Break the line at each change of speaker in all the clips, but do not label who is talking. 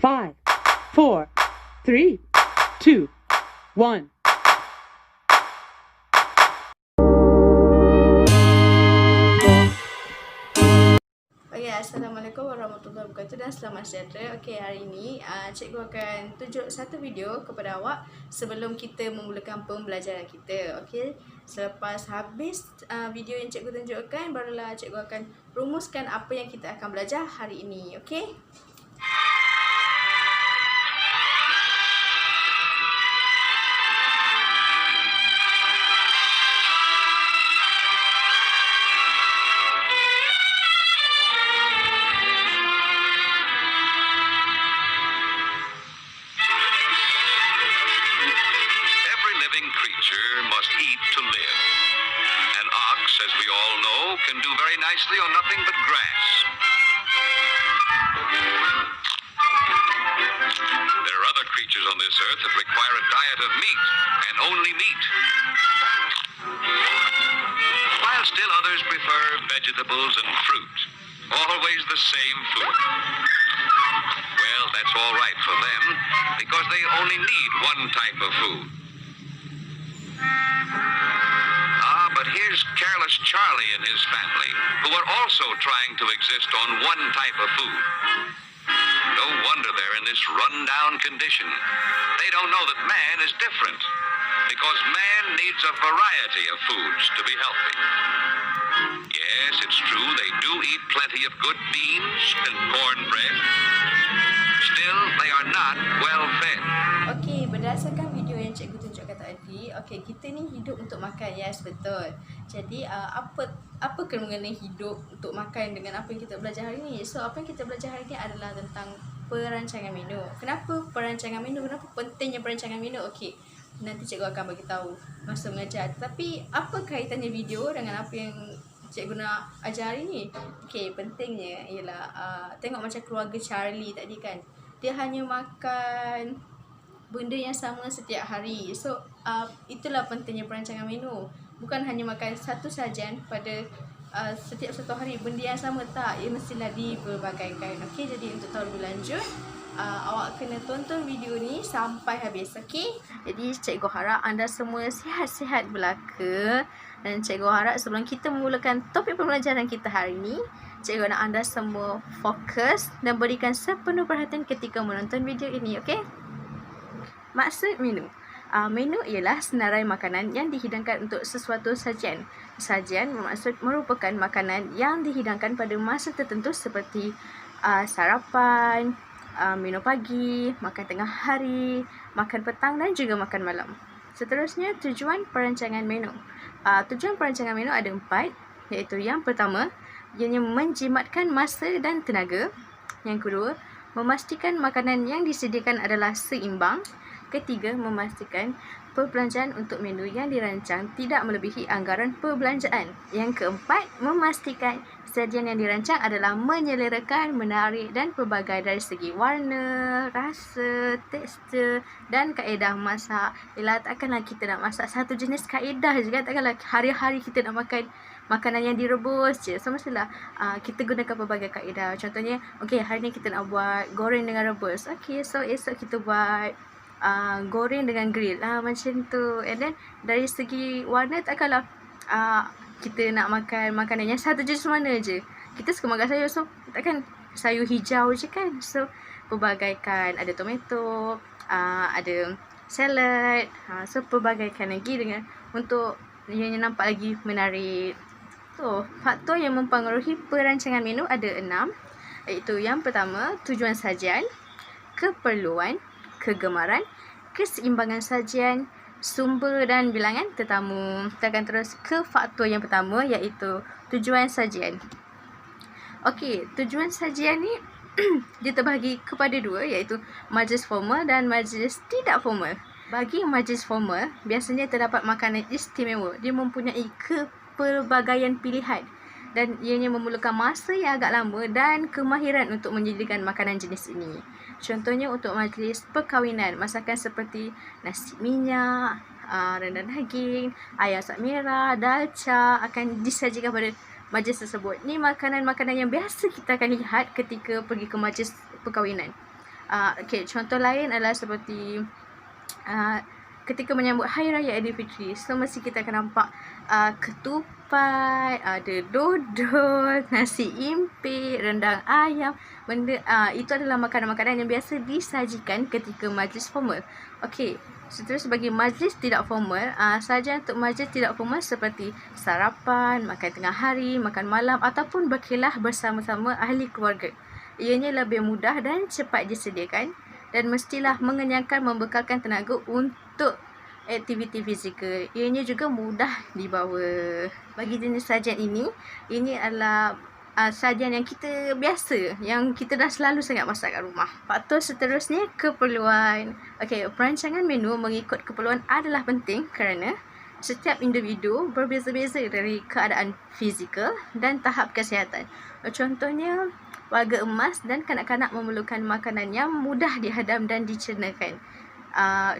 5, 4, 3, 2, 1.
Okay, Assalamualaikum warahmatullahi wabarakatuh dan selamat sejahtera. Okay, hari ini cikgu akan tunjuk satu video kepada awak sebelum kita memulakan pembelajaran kita. Okay, selepas habis video yang cikgu tunjukkan, barulah cikgu akan rumuskan apa yang kita akan belajar hari ini. Okay.
Creature must eat to live. An ox, as we all know, can do very nicely on nothing but grass. There are other creatures on this earth that require a diet of meat, and only meat. While still others prefer vegetables and fruit. Always the same food. Well, that's all right for them, because they only need one type of food. But here's careless Charlie and his family, who are also trying to exist on one type of food. No wonder they're in this run-down condition. They don't know that man is different, because man needs a variety of foods to be healthy. Yes, it's true, they do eat plenty of good beans and cornbread. Still, they are not well fed.
Okay, berdasarkan video yang cikgu tunjukkan tadi, okay, kita ni hidup untuk makan, yes, betul. Jadi, apa kena mengenai hidup untuk makan dengan apa yang kita belajar hari ni? So, apa yang kita belajar hari ni adalah tentang perancangan menu. Kenapa perancangan menu? Kenapa pentingnya perancangan menu? Okay, nanti cikgu akan bagi tahu masa mengajar. Tapi, apa kaitannya video dengan apa yang cikgu nak ajar hari ni? Okay, pentingnya ialah tengok macam keluarga Charlie tadi kan. Dia hanya makan benda yang sama setiap hari. So, itulah pentingnya perancangan menu. Bukan hanya makan satu sajian pada setiap satu hari. Benda yang sama tak. Ia mestilah dipelbagaikan. Okey, jadi untuk tahu lebih lanjut, awak kena tonton video ni sampai habis. Okey? Jadi, cikgu harap anda semua sihat-sihat belaka. Dan cikgu harap sebelum kita memulakan topik pembelajaran kita hari ni, cikgu nak anda semua fokus dan berikan sepenuh perhatian ketika menonton video ini. Okey? Maksud menu. Menu ialah senarai makanan yang dihidangkan untuk sesuatu sajian. Sajian bermaksud merupakan makanan yang dihidangkan pada masa tertentu seperti sarapan, minum pagi, makan tengah hari, makan petang dan juga makan malam. Seterusnya, tujuan perancangan menu. Tujuan perancangan menu ada 4, iaitu yang pertama, ianya menjimatkan masa dan tenaga. Yang kedua, memastikan makanan yang disediakan adalah seimbang. Ketiga, memastikan perbelanjaan untuk menu yang dirancang tidak melebihi anggaran perbelanjaan. Yang keempat, memastikan sajian yang dirancang adalah menyelerakan, menarik dan pelbagai dari segi warna, rasa, tekstur dan kaedah masak. Ialah takkanlah kita nak masak satu jenis kaedah je kan. Takkanlah hari-hari kita nak makan makanan yang direbus je. So, mestilah kita gunakan pelbagai kaedah. Contohnya, okay, hari ni kita nak buat goreng dengan rebus. Okay, so esok kita buat goreng dengan grill. Macam tu. And then, dari segi warna, takkanlah kita nak makan makanan yang satu jenis mana je. Kita suka makan sayur, so takkan sayur hijau je kan. So, pelbagaikan. Ada tomato, ada salad. So, pelbagaikan lagi dengan untuk yang nampak lagi menarik. So, faktor yang mempengaruhi perancangan menu ada 6. Iaitu yang pertama, tujuan sajian, keperluan, kegemaran, keseimbangan sajian, sumber dan bilangan tetamu. Kita akan terus ke faktor yang pertama, iaitu tujuan sajian. Okey, tujuan sajian ni dia terbahagi kepada 2, iaitu majlis formal dan majlis tidak formal. Bagi majlis formal, biasanya terdapat makanan istimewa. Dia mempunyai kepelbagaian pilihan dan ianya memerlukan masa yang agak lama dan kemahiran untuk menyediakan makanan jenis ini. Contohnya untuk majlis perkahwinan, masakan seperti nasi minyak, rendang daging, ayam masak merah, dalca akan disajikan pada majlis tersebut. Ni makanan-makanan yang biasa kita akan lihat ketika pergi ke majlis perkahwinan. Okay, contoh lain adalah seperti ketika menyambut Hari Raya Aidilfitri, so mesti kita akan nampak ketupat, ada dodol, nasi impit, rendang ayam. Benda itu adalah makanan-makanan yang biasa disajikan ketika majlis formal. Okey, seterusnya bagi majlis tidak formal, saja untuk majlis tidak formal seperti sarapan, makan tengah hari, makan malam ataupun berkelah bersama-sama ahli keluarga. Ianya lebih mudah dan cepat disediakan dan mestilah mengenyangkan, membekalkan tenaga untuk aktiviti fizikal. Ianya juga mudah dibawa. Bagi jenis sajian ini adalah sajian yang kita biasa, yang kita dah selalu sangat masak kat rumah. Faktor seterusnya, keperluan. Okey, perancangan menu mengikut keperluan adalah penting kerana setiap individu berbeza-beza dari keadaan fizikal dan tahap kesihatan. Contohnya, warga emas dan kanak-kanak memerlukan makanan yang mudah dihadam dan dicernakan.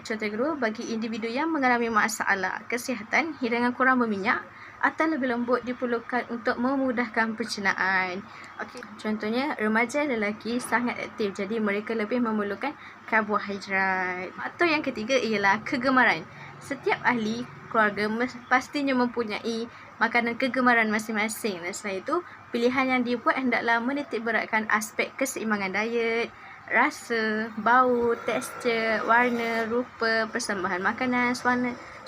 Contoh kedua, bagi individu yang mengalami masalah kesihatan, hidangan kurang berminyak atau lebih lembut diperlukan untuk memudahkan pencernaan. Okey, contohnya remaja lelaki sangat aktif, jadi mereka lebih memerlukan karbohidrat. Atau yang ketiga ialah kegemaran. Setiap ahli keluarga pastinya mempunyai makanan kegemaran masing-masing. Dan selain itu, pilihan yang dibuat hendaklah menitikberatkan aspek keseimbangan diet, rasa, bau, tekstur, warna, rupa, persembahan makanan,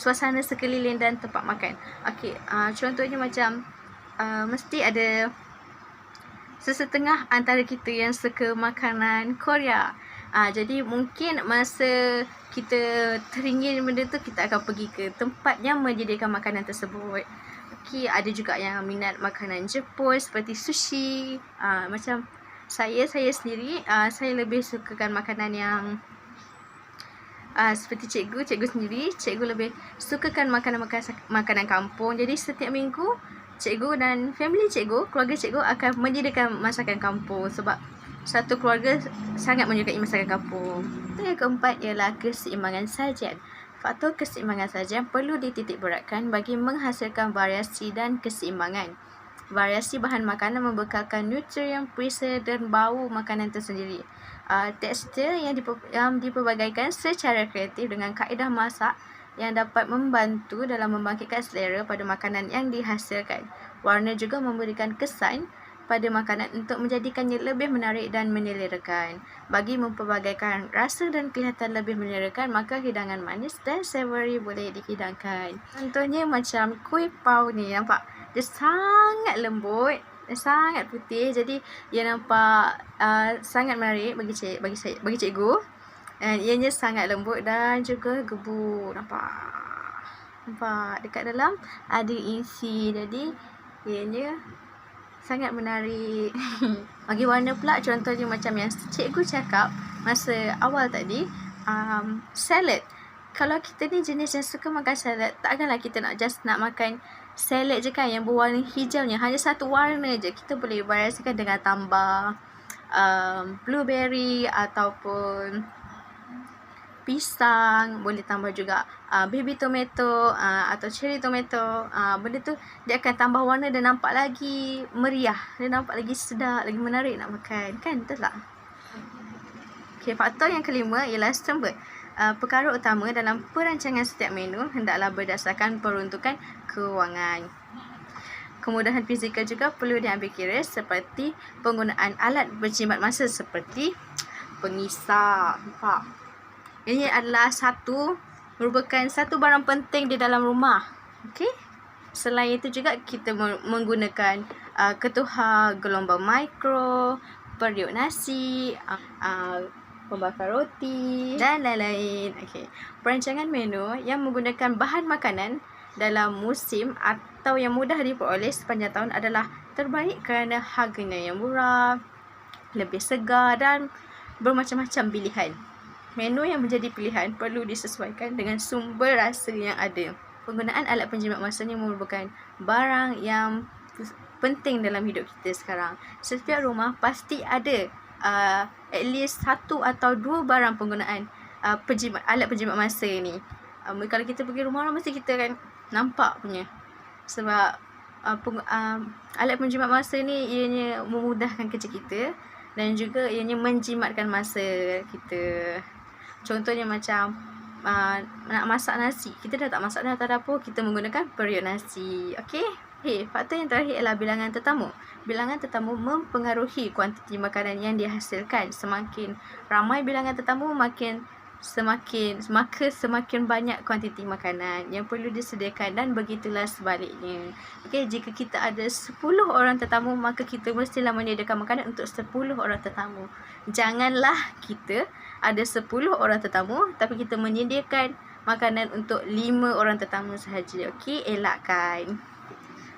suasana sekeliling dan tempat makan. Okey, contohnya macam mesti ada sesetengah antara kita yang suka makanan Korea. Jadi mungkin masa kita teringin benda tu, kita akan pergi ke tempat yang menyediakan makanan tersebut. Okey, ada juga yang minat makanan Jepun seperti sushi. Macam saya sendiri, saya lebih sukakan makanan yang seperti cikgu sendiri, cikgu lebih sukakan makanan kampung. Jadi setiap minggu cikgu dan keluarga cikgu akan menyediakan masakan kampung sebab satu keluarga sangat menyukai masakan kampung. Yang keempat ialah keseimbangan sajian. Faktor keseimbangan sajian perlu dititikberatkan bagi menghasilkan variasi dan keseimbangan. Variasi bahan makanan membekalkan nutrien, perisa dan bau makanan tersendiri. Tekstur yang dipelbagaikan secara kreatif dengan kaedah masak yang dapat membantu dalam membangkitkan selera pada makanan yang dihasilkan. Warna juga memberikan kesan pada makanan untuk menjadikannya lebih menarik dan menyelerakan. Bagi mempelbagaikan rasa dan kelihatan lebih menyelerakan, maka hidangan manis dan savory boleh dihidangkan. Contohnya macam kuih pau ni, nampak? Dia sangat lembut, sangat putih, jadi ia nampak sangat menarik bagi cikgu. Dan ianya sangat lembut dan juga gebuk. Nampak dekat dalam ada isi, jadi ianya sangat menarik. Bagi warna pula, contohnya macam yang cikgu cakap masa awal tadi, salad. Kalau kita ni jenis yang suka makan salad, takkanlah kita nak makan salad je kan yang berwarna hijaunya, hanya satu warna je. Kita boleh variasikan dengan tambah blueberry ataupun pisang, boleh tambah juga baby tomato atau cherry tomato. Benda tu dia akan tambah warna dan nampak lagi meriah, dia nampak lagi sedap, lagi menarik nak makan, kan? Betul tak? Okay, faktor yang kelima ialah sumber. Perkara utama dalam perancangan setiap menu hendaklah berdasarkan peruntukan kewangan. Kemudahan fizikal juga perlu diambil kira seperti penggunaan alat berjimat masa seperti pengisap. Nampak? Ini adalah merupakan satu barang penting di dalam rumah. Okey. Selain itu juga kita menggunakan ketuhar gelombang mikro, periuk nasi, pembakar roti dan lain-lain. Okey. Perancangan menu yang menggunakan bahan makanan dalam musim atau yang mudah diperoleh sepanjang tahun adalah terbaik kerana harganya yang murah, lebih segar dan bermacam-macam pilihan. Menu yang menjadi pilihan perlu disesuaikan dengan sumber rasa yang ada. Penggunaan alat penjimat masa ni merupakan barang yang penting dalam hidup kita sekarang. Setiap rumah pasti ada at least satu atau dua barang penggunaan alat penjimat masa ni. Kalau kita pergi rumah orang, mesti kita akan nampak punya. Sebab alat penjimat masa ni ianya memudahkan kerja kita dan juga ianya menjimatkan masa kita. Contohnya macam nak masak nasi, kita dah tak masak dah atas dapur, kita menggunakan periuk nasi. Okey. Faktor yang terakhir ialah bilangan tetamu. Bilangan tetamu mempengaruhi kuantiti makanan yang dihasilkan. Semakin ramai bilangan tetamu, semakin banyak kuantiti makanan yang perlu disediakan, dan begitulah sebaliknya. Okey, jika kita ada 10 orang tetamu, maka kita mestilah menyediakan makanan untuk 10 orang tetamu. Janganlah kita ada 10 orang tetamu tapi kita menyediakan makanan untuk 5 orang tetamu sahaja. Okey, elakkan.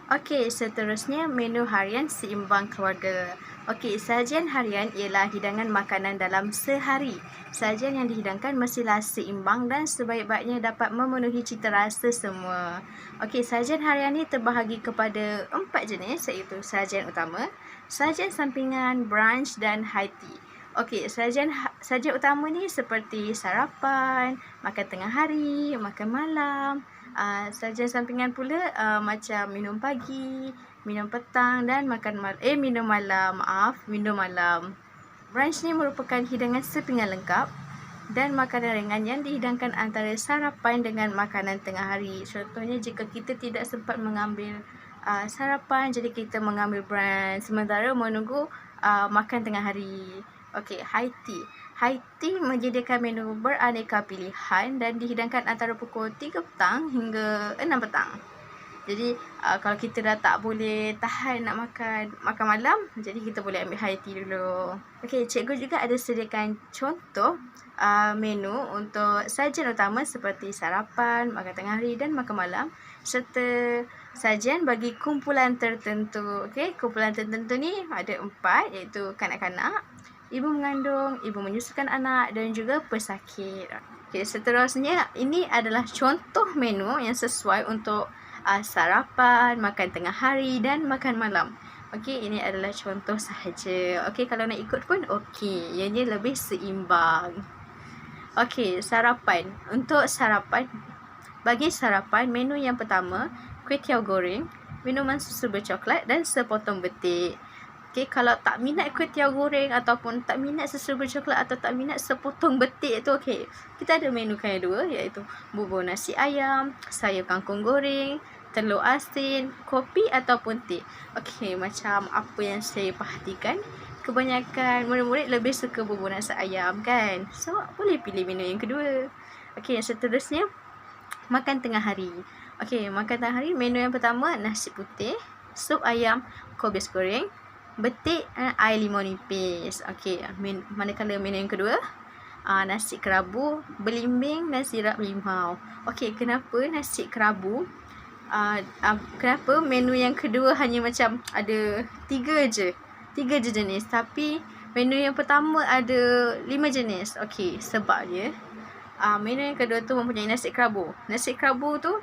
Okey, seterusnya menu harian seimbang keluarga. Okey, sajian harian ialah hidangan makanan dalam sehari. Sajian yang dihidangkan mestilah seimbang dan sebaik-baiknya dapat memenuhi cita rasa semua. Okey, sajian harian ini terbahagi kepada 4 jenis, iaitu sajian utama, sajian sampingan, brunch dan high tea. Okey, sajian utama ni seperti sarapan, makan tengah hari, makan malam. Sajian sampingan pula macam minum pagi, minum petang dan minum malam. Brunch ni merupakan hidangan sepinggan lengkap dan makanan ringan yang dihidangkan antara sarapan dengan makanan tengah hari. Contohnya, jika kita tidak sempat mengambil sarapan, jadi kita mengambil brunch sementara menunggu makan tengah hari. Okey, high tea. High tea menyediakan menu beraneka pilihan dan dihidangkan antara pukul 3 petang hingga 6 petang. Jadi kalau kita dah tak boleh tahan nak makan malam, jadi kita boleh ambil high tea dulu. Okey, cikgu juga ada sediakan contoh menu untuk sajian utama seperti sarapan, makan tengah hari dan makan malam, serta sajian bagi kumpulan tertentu. Okey, kumpulan tertentu ni ada 4, iaitu kanak-kanak, ibu mengandung, ibu menyusukan anak dan juga pesakit. Okey, seterusnya ini adalah contoh menu yang sesuai untuk sarapan, makan tengah hari dan makan malam. Okey, ini adalah contoh sahaja. Okey, kalau nak ikut pun okey. Ianya lebih seimbang. Okey, sarapan. Untuk sarapan, bagi sarapan, menu yang pertama, kuih tiaw goreng, minuman susu bercoklat dan sepotong betik. Okey, kalau tak minat kuih tiaw goreng ataupun tak minat susu bercoklat atau tak minat sepotong betik tu, okey, kita ada menu yang dua, iaitu bubur nasi ayam, sayur kangkung goreng, telur asin, kopi ataupun teh. Okey, macam apa yang saya perhatikan, kebanyakan murid-murid lebih suka bubur nasi ayam kan. So, boleh pilih menu yang kedua. Okey, yang seterusnya makan tengah hari. Okey, makan tengah hari, menu yang pertama nasi putih, sup ayam, kobis goreng, betik dan air limau nipis. Okey, manakala menu yang kedua, nasi kerabu, belimbing dan sirap limau. Okey, kenapa nasi kerabu? Kenapa menu yang kedua hanya macam ada 3 je jenis, tapi menu yang pertama ada 5 jenis. Okey, sebabnya menu yang kedua tu mempunyai nasi kerabu. Nasi kerabu tu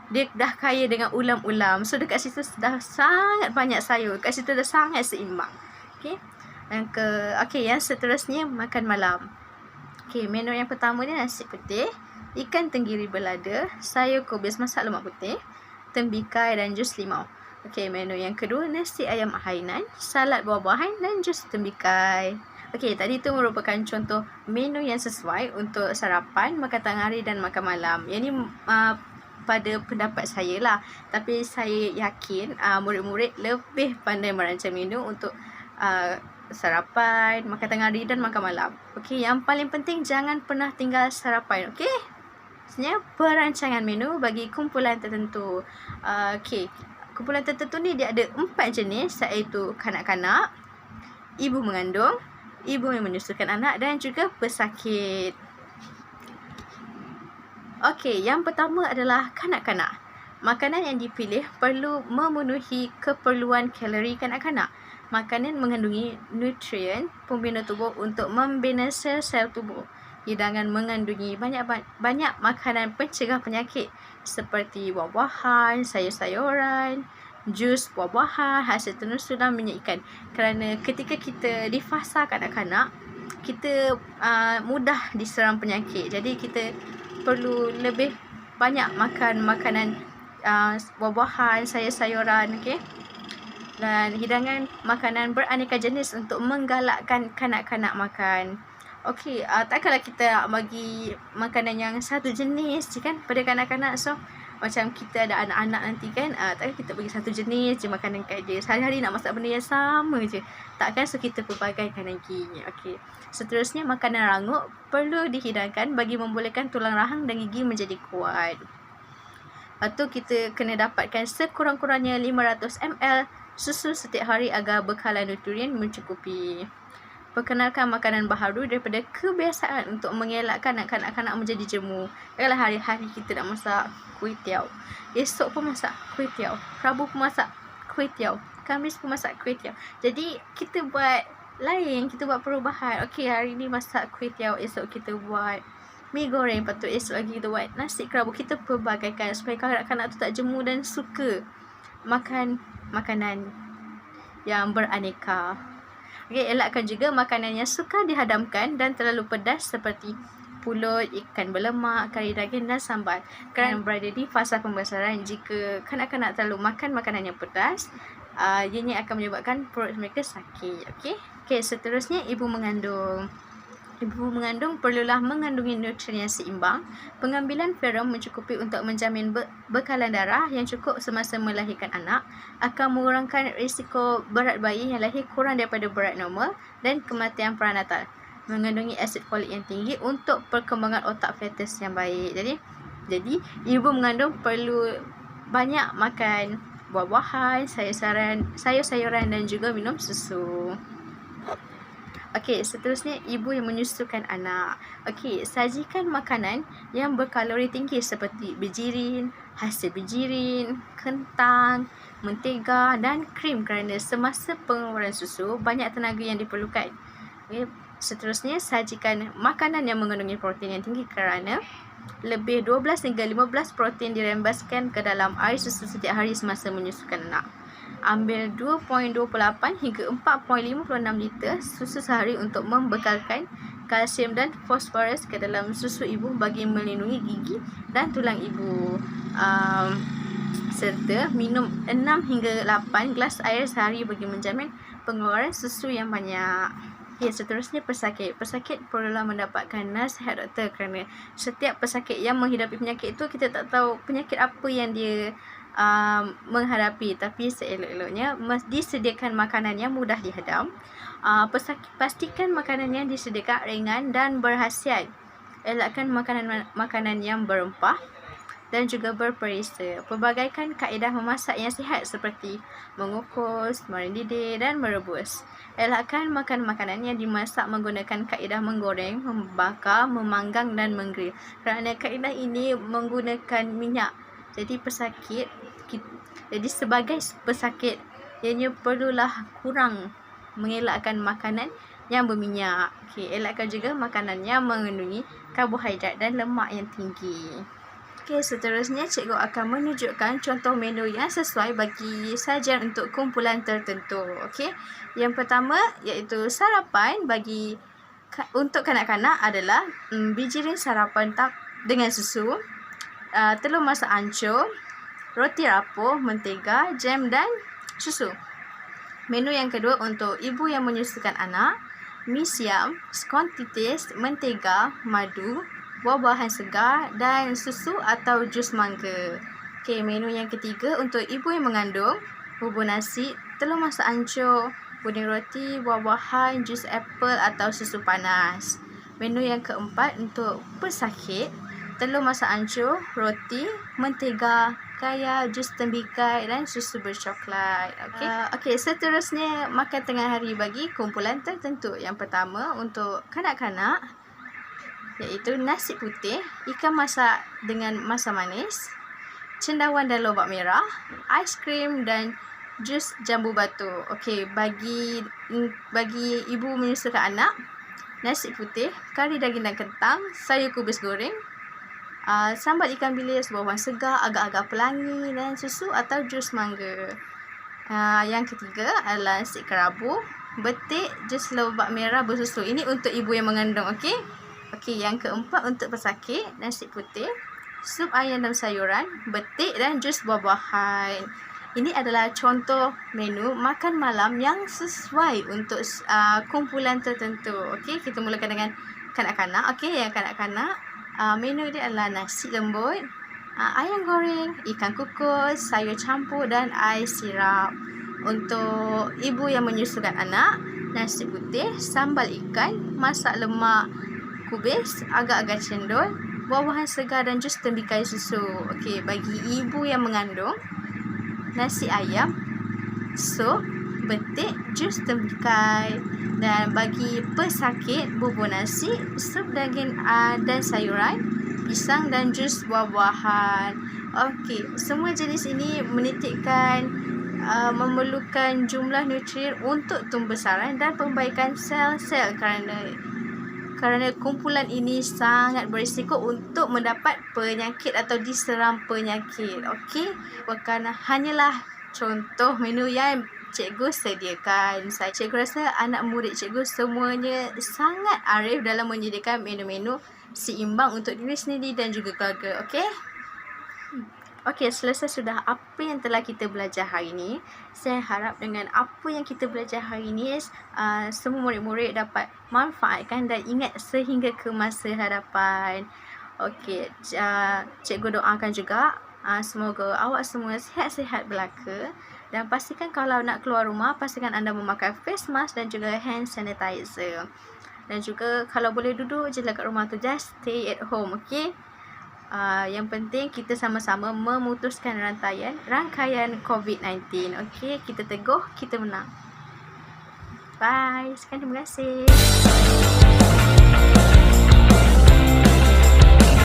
dia dah kaya dengan ulam-ulam. So dekat situ dah sangat banyak sayur. Dekat situ dah sangat seimbang. Okey. Yang seterusnya makan malam. Okey, menu yang pertama ni nasi putih, ikan tenggiri berlada, sayur kobis masak lemak putih, tembikai dan jus limau. Okey, menu yang kedua nasi ayam hainan, salad buah-buahan dan jus tembikai. Okey, tadi tu merupakan contoh menu yang sesuai untuk sarapan, makan tengah hari dan makan malam. Yang ni pada pendapat saya lah. Tapi saya yakin murid-murid lebih pandai merancang menu untuk sarapan, makan tengah hari dan makan malam. Okey, yang paling penting jangan pernah tinggal sarapan. Okey, sebenarnya perancangan menu bagi kumpulan tertentu. Okey, kumpulan tertentu ni dia ada 4 jenis, iaitu kanak-kanak, ibu mengandung, ibu yang menyusukan anak dan juga pesakit. Okey, yang pertama adalah kanak-kanak. Makanan yang dipilih perlu memenuhi keperluan kalori kanak-kanak. Makanan mengandungi nutrien pembina tubuh untuk membina sel-sel tubuh. Hidangan mengandungi banyak makanan pencegah penyakit seperti buah-buahan, sayur-sayuran, jus buah-buahan, hasil tenus dan minyak ikan. Kerana ketika kita di fasa kanak-kanak, kita mudah diserang penyakit. Jadi kita perlu lebih banyak makan makanan buah-buahan, sayur-sayuran. Okey. Dan hidangan makanan beraneka jenis untuk menggalakkan kanak-kanak makan. Okey, takkanlah kita bagi makanan yang satu jenis je kan pada kanak-kanak. So macam kita ada anak-anak nanti kan, takkan kita bagi satu jenis je makanan kat dia. Sehari-hari nak masak benda yang sama je. Takkan, so kita pelbagaikan lagi. Okey. Seterusnya, makanan rangup perlu dihidangkan bagi membolehkan tulang rahang dan gigi menjadi kuat. Lepas tu kita kena dapatkan sekurang-kurangnya 500 ml susu setiap hari agar bekalan nutrien mencukupi. Perkenalkan makanan baharu daripada kebiasaan untuk mengelakkan kanak-kanak menjadi jemu. Kalau hari-hari kita nak masak kuih tiaw, esok pun masak kuih tiaw, Rabu pun masak kuih tiaw, Khamis pun masak kuih tiaw. Jadi kita buat lain, kita buat perubahan. Okey, hari ni masak kuih tiaw, esok kita buat mi goreng, lepas tu esok lagi kita buat nasi kerabu. Kita pelbagaikan supaya kanak-kanak tu tak jemu dan suka makan makanan yang beraneka. Okay, elakkan juga makanan yang sukar dihadamkan dan terlalu pedas seperti pulut, ikan berlemak, kari daging dan sambal. Kerana berada di fasa pembesaran, jika kanak-kanak terlalu makan makanan yang pedas, ianya akan menyebabkan perut mereka sakit. Okey, seterusnya ibu mengandung. Ibu mengandung perlulah mengandungi nutrien yang seimbang. Pengambilan ferum mencukupi untuk menjamin bekalan darah yang cukup semasa melahirkan anak, akan mengurangkan risiko berat bayi yang lahir kurang daripada berat normal dan kematian peranatal. Mengandungi asid folik yang tinggi untuk perkembangan otak fetus yang baik. Jadi ibu mengandung perlu banyak makan buah-buahan, sayur-sayuran dan juga minum susu. Okey, seterusnya ibu yang menyusukan anak. Okey, sajikan makanan yang berkalori tinggi seperti bijirin, hasil bijirin, kentang, mentega dan krim kerana semasa pengeluaran susu banyak tenaga yang diperlukan. Okey, seterusnya sajikan makanan yang mengandungi protein yang tinggi kerana lebih 12 hingga 15 protein dirembaskan ke dalam air susu setiap hari semasa menyusukan anak. Ambil 2.28 hingga 4.56 liter susu sehari untuk membekalkan kalsium dan fosforus ke dalam susu ibu bagi melindungi gigi dan tulang ibu. Serta minum 6 hingga 8 gelas air sehari bagi menjamin pengeluaran susu yang banyak. Okay, seterusnya pesakit. Pesakit perlulah mendapatkan nasihat doktor kerana setiap pesakit yang menghidapi penyakit itu, kita tak tahu penyakit apa yang dia menghadapi. Tapi seelok-eloknya disediakan makanan yang mudah dihadam. Pesakit pastikan makanan yang disediakan ringan dan berkhasiat. Elakkan makanan yang berempah dan juga berperisa. Pelbagaikan kaedah memasak yang sihat seperti mengukus, merendidih dan merebus. Elakkan makan makanan yang dimasak menggunakan kaedah menggoreng, membakar, memanggang dan menggrill. Kerana kaedah ini menggunakan minyak. Jadi sebagai pesakit, ianya perlulah kurang mengelakkan makanan yang berminyak. Okey, elakkan juga makanan yang mengandungi karbohidrat dan lemak yang tinggi. Okey, seterusnya cikgu akan menunjukkan contoh menu yang sesuai bagi sajian untuk kumpulan tertentu. Okey, yang pertama iaitu sarapan untuk kanak-kanak adalah bijirin sarapan dengan susu, telur masak hancur, roti rapuh, mentega, jam dan susu. Menu yang kedua untuk ibu yang menyusukan anak, mi siam, skon titis, mentega, madu, buah-buahan segar dan susu atau jus mangga. Okey, menu yang ketiga untuk ibu yang mengandung, bubur nasi, telur masak hancur, puding roti, buah-buahan, jus apple atau susu panas. Menu yang keempat untuk pesakit, telur masak hancur, roti, mentega, kaya, jus tembikai dan susu bercoklat. Okey, seterusnya makan tengah hari bagi kumpulan tertentu. Yang pertama untuk kanak-kanak iaitu nasi putih, ikan masak dengan masam manis, cendawan dan lobak merah, aiskrim dan jus jambu batu. Okey, bagi ibu menyusukan anak, nasi putih, kari daging dan kentang, sayur kubis goreng, sambal ikan bilis, buah-buahan segar, agak-agak pelangi dan susu atau jus mangga. Yang ketiga adalah nasi kerabu, betik, jus lobak merah bersusu. Ini untuk ibu yang mengandung. Okey, yang keempat untuk pesakit, nasi putih, sup ayam dan sayuran, betik dan jus buah-buahan. ini adalah contoh menu makan malam yang sesuai untuk kumpulan tertentu. Okey, kita mulakan dengan kanak-kanak. Okey, yang kanak-kanak, menu dia adalah nasi lembut, ayam goreng, ikan kukus, sayur campur dan air sirap. Untuk ibu yang menyusukan anak, nasi putih, sambal ikan, masak lemak kubis, agak-agak cendol, buah-buahan segar dan jus tembikai susu. Okey, bagi ibu yang mengandung, nasi ayam, sup, betik, jus tembikai. Dan bagi pesakit, bubur nasi, sup daging dan sayuran, pisang dan jus buah-buahan. Okey, semua jenis ini menitikkan memerlukan jumlah nutrien untuk tumbesaran dan perbaikan sel-sel kerana kumpulan ini sangat berisiko untuk mendapat penyakit atau diseram penyakit. Okey, kerana hanyalah contoh menu yang cikgu sediakan. Cikgu rasa anak murid cikgu semuanya sangat arif dalam menyediakan menu-menu seimbang untuk diri sendiri dan juga keluarga. Okey? Okey, selesai sudah apa yang telah kita belajar hari ini. Saya harap dengan apa yang kita belajar hari ini, semua murid-murid dapat manfaatkan dan ingat sehingga ke masa hadapan. Okey, cikgu doakan juga semoga awak semua sihat-sihat belaka. Dan pastikan kalau nak keluar rumah, pastikan anda memakai face mask dan juga hand sanitizer. Dan juga kalau boleh duduk je lah kat rumah tu, just stay at home. Okey? Yang penting kita sama-sama memutuskan rangkaian COVID-19. Okey, kita teguh, kita menang. Bye. Sekian, terima kasih.